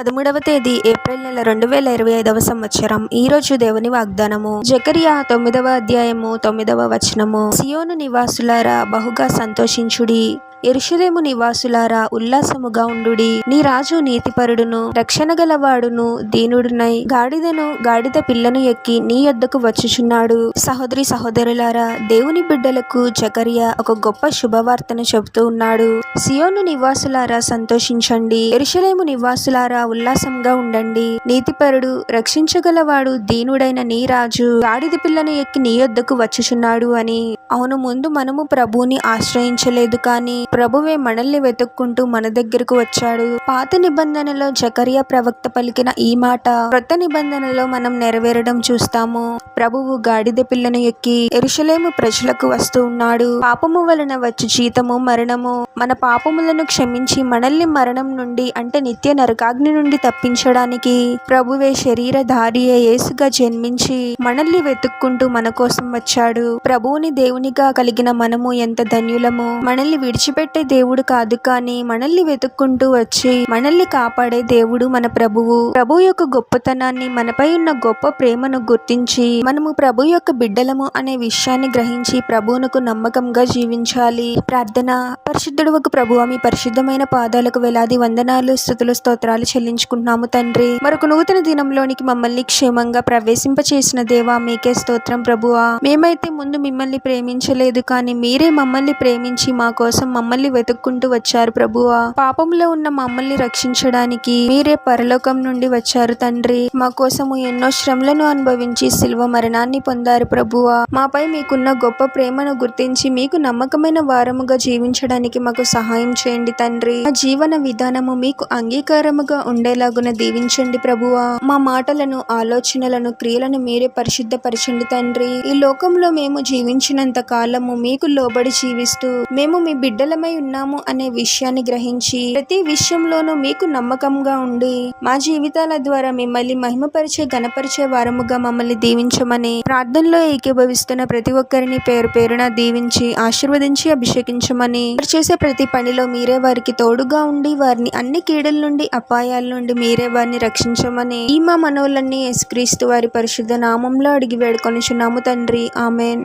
13వ తేదీ ఏప్రిల్ నెల 2025వ సంవత్సరం. ఈ రోజు దేవుని వాగ్దానము. జకరియా 9వ అధ్యాయము 9వ వచనము. సియోను నివాసులారా బహుగా సంతోషించుడి, యెరూషలేము నివాసులారా ఉల్లాసముగా ఉండుడి. నీ రాజు నీతిపరుడును రక్షణ గలవాడును దీనుడునై గాడిద పిల్లను ఎక్కి నీ యొద్దకు వచ్చుచున్నాడు. సహోదరి సహోదరులారా, దేవుని బిడ్డలకు జకరియా ఒక గొప్ప శుభవార్తను చెబుతూ ఉన్నాడు. సియోను నివాసులారా సంతోషించండి, యెరూషలేము నివాసులారా ఉల్లాసంగా ఉండండి. నీతిపరుడు రక్షించగలవాడు దీనుడైన నీ రాజు గాడిద పిల్లను ఎక్కి నీ యొద్దకు వచ్చుచున్నాడు అని. అవును, ముందు మనము ప్రభువుని ఆశ్రయించలేదు, కానీ ప్రభువే మనల్ని వెతుక్కుంటూ మన దగ్గరకు వచ్చాడు. పాత నిబంధనలో జకరియా ప్రవక్త పలికిన ఈ మాట క్రొత్త నిబంధనలో మనం నెరవేరడం చూస్తాము. ప్రభువు గాడిద పిల్లను ఎక్కి యెరూషలేము ప్రజలకు వస్తూ ఉన్నాడు. పాపము వలన వచ్చు జీతము మరణము. మన పాపములను క్షమించి మనల్ని మరణం నుండి అంటే నిత్య నరకాగ్ని నుండి తప్పించడానికి ప్రభువే శరీరధారియే యేసుగా జన్మించి మనల్ని వెతుక్కుంటూ మన కోసం వచ్చాడు. ప్రభువుని దేవునిగా కలిగిన మనము ఎంత ధన్యులము. మనల్ని విడిచిపెట్టే దేవుడు కాదు, కానీ మనల్ని వెతుక్కుంటూ వచ్చి మనల్ని కాపాడే దేవుడు మన ప్రభువు. ప్రభు యొక్క గొప్పతనాన్ని, మనపై ఉన్న గొప్ప ప్రేమను గుర్తించి మనము ప్రభు యొక్క బిడ్డలము అనే విషయాన్ని గ్రహించి ప్రభువునకు నమ్మకంగా జీవించాలి. ప్రార్థన. పరిశుద్ధుడవగు ప్రభువా, మీ పరిశుద్ధమైన పాదాలకు వేలాది వందనాలు, స్తుతులు, స్తోత్రాలు చెల్లించుకుంటున్నాము తండ్రి. మరొక నూతన దినంలోనికి మమ్మల్ని క్షేమంగా ప్రవేశింపచేసిన దేవా మీకే స్తోత్రం ప్రభువా. మేమైతే ముందు మిమ్మల్ని ప్రేమించలేదు, కానీ మీరే మమ్మల్ని ప్రేమించి మా కోసం మమ్మల్ని వెతుక్కుంటూ వచ్చారు ప్రభువా. పాపంలో ఉన్న మమ్మల్ని రక్షించడానికి మీరే పరలోకం నుండి వచ్చారు తండ్రి. మా కోసము ఎన్నో శ్రమలను అనుభవించి శిలువ మరణాన్ని పొందారు ప్రభువా. మాపై మీకున్న గొప్ప ప్రేమను గుర్తించి మీకు నమ్మకమైన వారముగా జీవించడానికి మాకు సహాయం చేయండి తండ్రి. మా జీవన విధానము మీకు అంగీకారముగా ఉండేలాగున దీవించండి ప్రభువా. మా మాటలను, ఆలోచనలను, క్రియలను మీరే పరిశుద్ధపరచండి తండ్రి. ఈ లోకంలో మేము జీవించినంత కాలము మీకు లోబడి జీవిస్తూ మేము మీ బిడ్డలమై ఉన్నాము అనే విషయాన్ని గ్రహించి ప్రతి విషయంలోనూ మీకు నమ్మకంగా ఉండి మా జీవితాల ద్వారా మిమ్మల్ని మహిమపరిచే, గణపరిచే వారముగా మమ్మల్ని దీవించమని ప్రార్థనలో ఏకీభవిస్తున్న ప్రతి ఒక్కరిని పేరు పేరున దీవించి ఆశీర్వదించి అభిషేకించమని, చేసే ప్రతి పనిలో మీరే వారికి తోడుగా ఉండి వారిని అన్ని కీడుల నుండి, అపాయాల నుండి మీరే వారిని రక్షించమని ఈ మా మనవులన్నీ యేసుక్రీస్తు వారి పరిశుద్ధ నామంలో అడిగి వేడుకొనుచున్నాము తండ్రి. ఆమెన్.